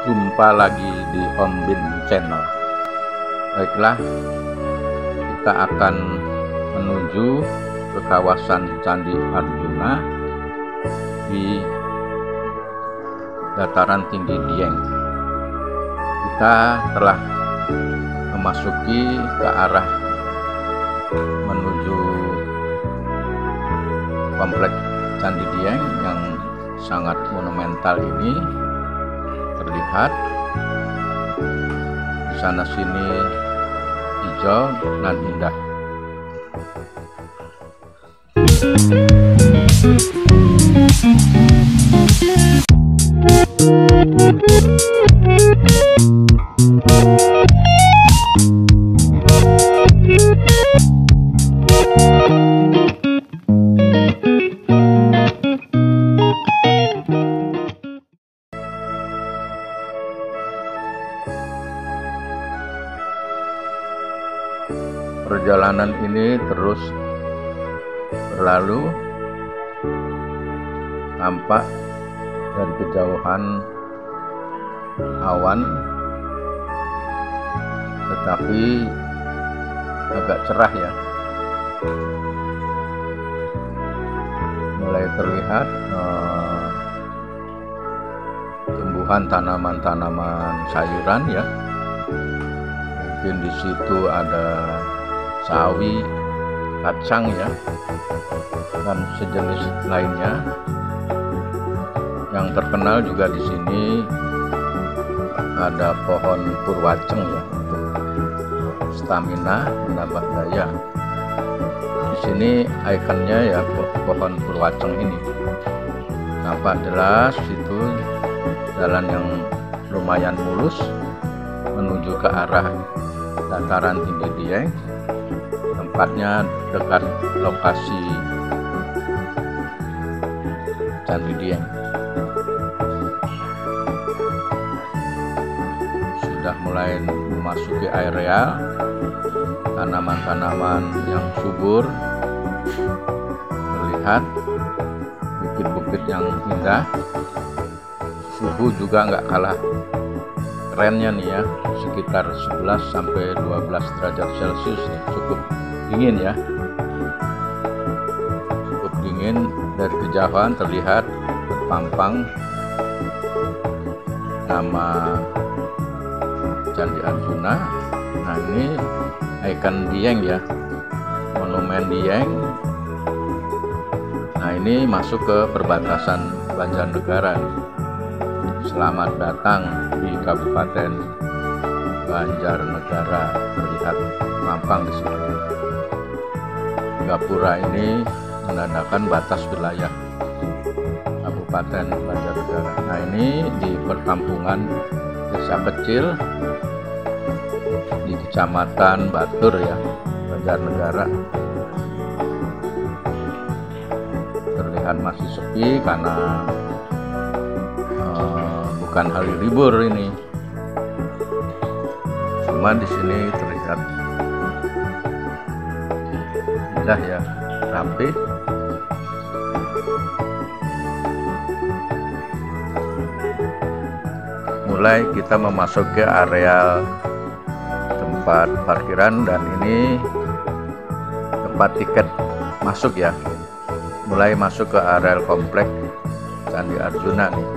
Jumpa lagi di Om Bin Channel. Baiklah, kita akan menuju ke kawasan Candi Arjuna di dataran tinggi Dieng. Kita telah memasuki ke arah menuju kompleks Candi Dieng yang sangat monumental ini. Terlihat di sana sini hijau dan indah. Perjalanan ini terus berlalu, nampak dari kejauhan awan, tetapi agak cerah ya. Mulai terlihat tumbuhan tanaman-tanaman sayuran ya. Mungkin di situ ada sawi, kacang ya, dan sejenis lainnya. Yang terkenal juga di sini ada pohon purwaceng ya, untuk stamina, menambah daya. Di sini ikonnya ya pohon purwaceng ini. Nampak jelas itu jalan yang lumayan mulus menuju ke arah dataran tinggi Dieng. Tempatnya dekat lokasi Candi Dieng. Sudah mulai memasuki area tanaman-tanaman yang subur. Terlihat bukit-bukit yang indah. Suhu juga nggak kalah kerennya nih ya, sekitar 11 sampai 12 derajat Celcius nih, cukup dingin ya, cukup dingin. Dari kejauhan terlihat terpampang nama Candi Arjuna. Nah, ini ikon Dieng ya, monumen Dieng. Nah, ini masuk ke perbatasan Banjarnegara. Selamat datang di Kabupaten Banjarnegara, terlihat mampang di sini. Gapura ini menandakan batas wilayah Kabupaten Banjarnegara. Nah, ini di perkampungan desa kecil di Kecamatan Batur ya, Banjarnegara. Terlihat masih sepi karena bukan hari libur ini. Cuma di sini terlihat indah ya, rapi. Mulai kita memasuki area tempat parkiran, dan ini tempat tiket masuk ya. Mulai masuk ke area kompleks Candi Arjuna nih.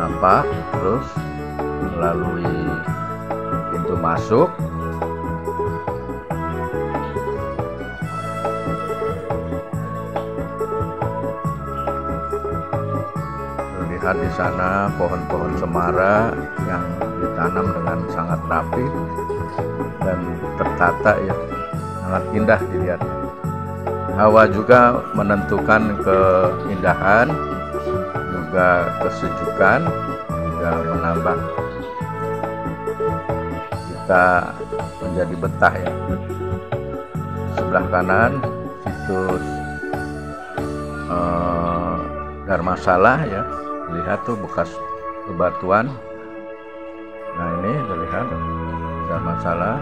Nampak terus melalui pintu masuk. Terlihat di sana pohon-pohon cemara yang ditanam dengan sangat rapi dan tertata ya, sangat indah dilihat. Hawa juga menentukan keindahan, juga kesejukan, juga menambah kita menjadi betah ya. Sebelah kanan situs Dharmasala ya, lihat tuh bekas bebatuan. Nah, ini terlihat Dharmasala.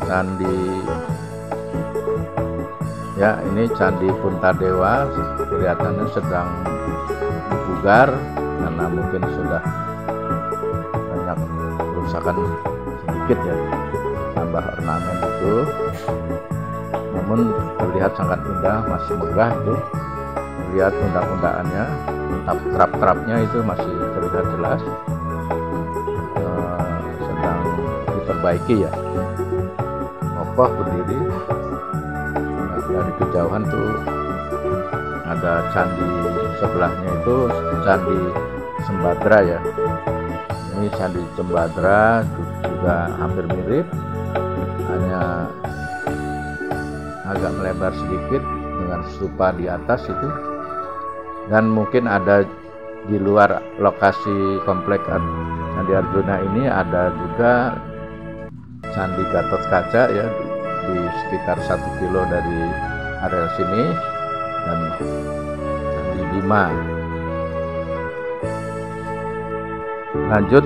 candi ya, ini Candi Puntadewa kelihatannya sedang dipugar karena mungkin sudah banyak kerusakan sedikit ya, tambah ornamen itu, namun terlihat sangat indah, masih megah itu. Lihat undang-undangannya, trap-trapnya itu masih terlihat jelas, sedang diperbaiki ya. Kokoh berdiri. Dari kejauhan tuh ada candi sebelahnya itu Candi Sembadra ya. Ini Candi Sembadra juga hampir mirip, hanya agak melebar sedikit dengan stupa di atas itu. Dan mungkin ada di luar lokasi komplek Candi Arjuna ini ada juga Candi Gatotkaca ya, di sekitar 1 kilo dari area sini, dan Candi Bima. Lanjut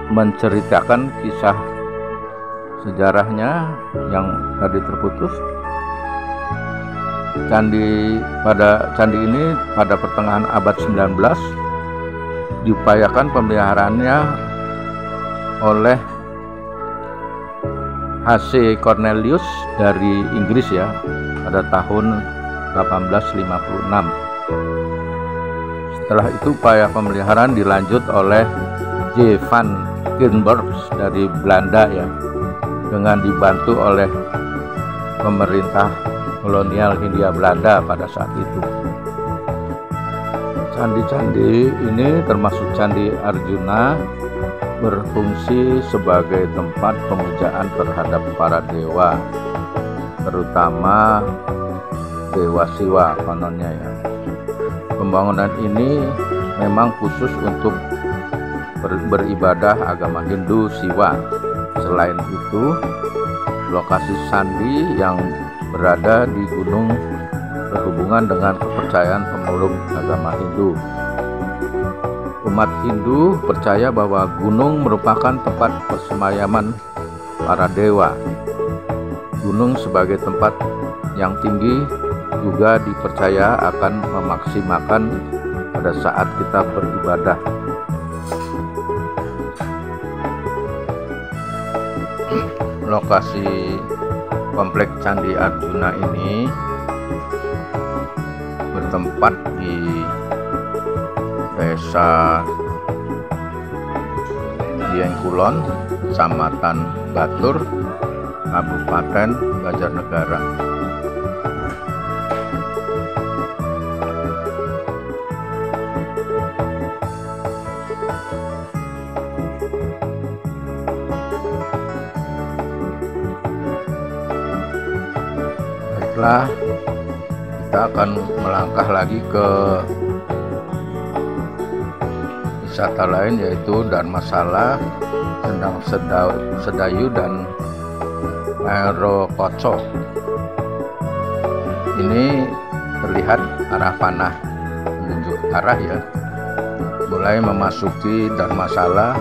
menceritakan kisah sejarahnya yang tadi terputus. Candi ini pada pertengahan abad 19 diupayakan pemeliharaannya oleh H.C. Cornelius dari Inggris ya, pada tahun 1856. Setelah itu upaya pemeliharaan dilanjut oleh J. van Kinbergs dari Belanda ya, dengan dibantu oleh pemerintah kolonial Hindia Belanda pada saat itu. Candi-candi ini termasuk Candi Arjuna berfungsi sebagai tempat pemujaan terhadap para dewa, terutama Dewa Siwa kononnya ya. Pembangunan ini memang khusus untuk beribadah agama Hindu Siwa. Selain itu, lokasi candi yang berada di gunung berhubungan dengan kepercayaan pemeluk agama Hindu. Umat Hindu percaya bahwa gunung merupakan tempat persemayaman para dewa. Gunung sebagai tempat yang tinggi juga dipercaya akan memaksimalkan pada saat kita beribadah. Lokasi komplek Candi Arjuna ini bertempat di Desa Dieng Kulon, Kecamatan Batur, Kabupaten Banjarnegara. Baiklah, kita akan melangkah lagi ke wisata lain, yaitu Dharmasala, Sendang Sedayu, dan Merokoco. Ini terlihat arah panah, menunjuk arah ya, mulai memasuki Dharmasala.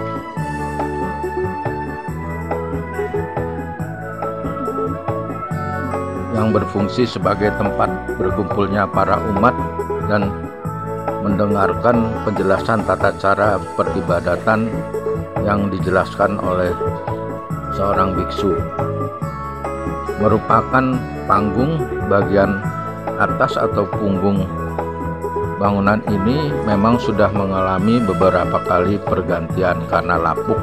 Yang berfungsi sebagai tempat berkumpulnya para umat dan mendengarkan penjelasan tata cara peribadatan yang dijelaskan oleh seorang biksu. Merupakan panggung bagian atas atau punggung bangunan ini memang sudah mengalami beberapa kali pergantian karena lapuk.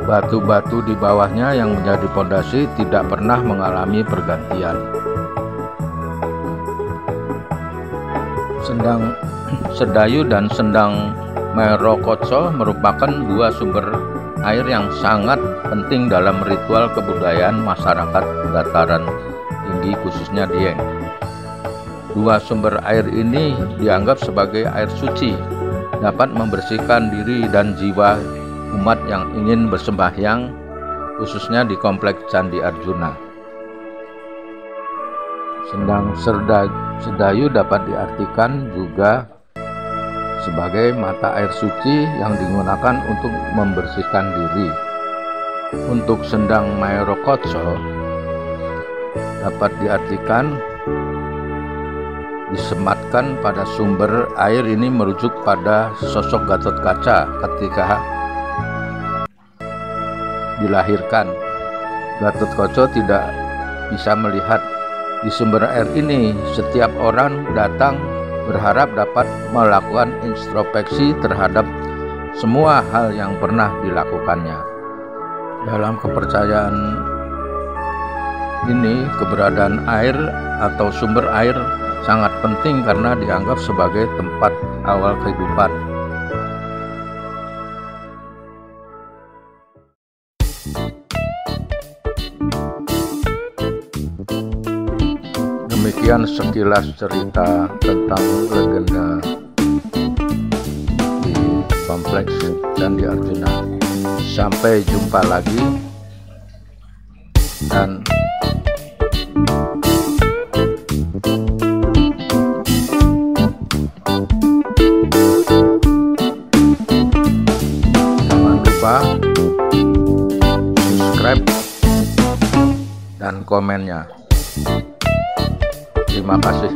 Batu-batu di bawahnya yang menjadi pondasi tidak pernah mengalami pergantian. Sendang Sedayu dan Sendang Merokoco merupakan dua sumber air yang sangat penting dalam ritual kebudayaan masyarakat dataran tinggi, khususnya Dieng. Dua sumber air ini dianggap sebagai air suci, dapat membersihkan diri dan jiwa umat yang ingin bersembahyang, khususnya di komplek Candi Arjuna. Sendang Sedayu dapat diartikan juga sebagai mata air suci yang digunakan untuk membersihkan diri. Untuk sendang Mairokotso dapat diartikan disematkan pada sumber air. Ini merujuk pada sosok Gatotkaca ketika dilahirkan. Gatotkaca tidak bisa melihat di sumber air ini. Setiap orang datang berharap dapat melakukan introspeksi terhadap semua hal yang pernah dilakukannya. Dalam kepercayaan ini, keberadaan air atau sumber air sangat penting karena dianggap sebagai tempat awal kehidupan. Demikian sekilas cerita tentang legenda di kompleks Candi Arjuna. Sampai jumpa lagi, dan jangan lupa subscribe dan komennya. Terima kasih.